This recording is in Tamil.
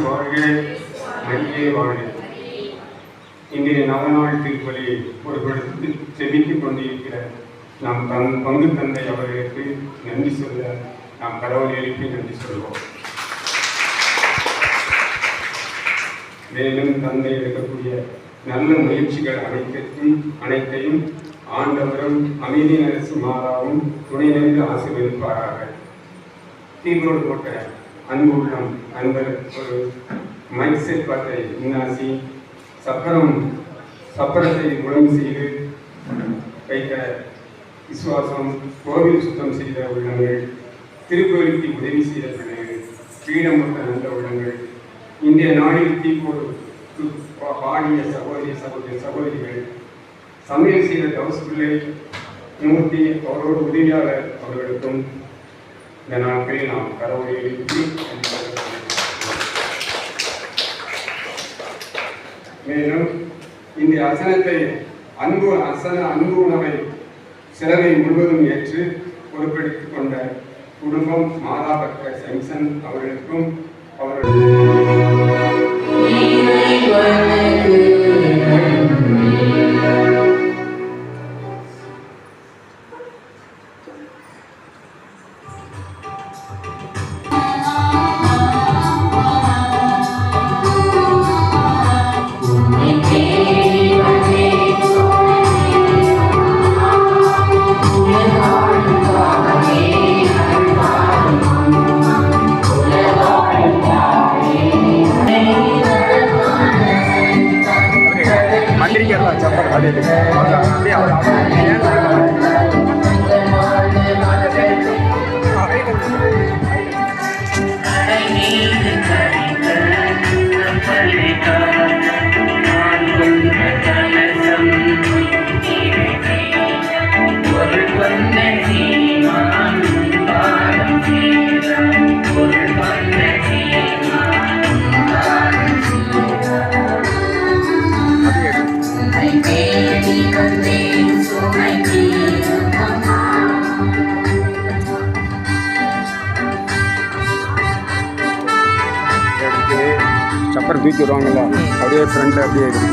வாழ்க, மரியே வாழ்க. இன்றைய நவநாள் திருப்பலியை பொறுப்படுத்தி செபித்துக் கொண்டிருக்கிற நாம் பங்கு தந்தை அவர்களுக்கு நன்றி சொல்ல நாம் கடவுளை எழுப்பி நன்றி சொல்வோம். மேலும் தந்தை எடுக்கக்கூடிய நல்ல முயற்சிகள் அனைத்தையும் ஆண்டவரும் அமைதி நரசு மாதாவும் துணை நின்று ஆசீர்வதிப்பாராக. தீபோடு போட்ட அன்பு உள்ளம் அன்பர் ஒரு மைக் செட் பாட்டை இன்னாசி சப்பரத்தை முழங்கு செய்து வைத்த விசுவாசம், கோவில் சுத்தம் செய்த உள்ளங்கள், திருக்கோவிலுக்கு உதவி செய்த பிள்ளைகள், பீடமற்ற நல்ல உள்ளங்கள், இந்திய நாளில் தீபோடு பாடிய சகோதரிகள், சமையல் செய்த தவஸ் பிள்ளை மூர்த்தி அவரோடு உதவியாளர் அவர்களுக்கும் இந்த நாட்களில் நாம் கடவுளை எழுப்பி மேலும் இந்த அன்பு உணவை செலவை முழுவதும் ஏற்று பொறுப்பெடுத்துக் கொண்ட குடும்பம் மாதா பக்தர் சம்சன் அவர்களுக்கும் சப்பர் தூக்கி விடுவாங்கல்ல, அப்படியே ஃப்ரண்ட் அப்படியே இருக்கு.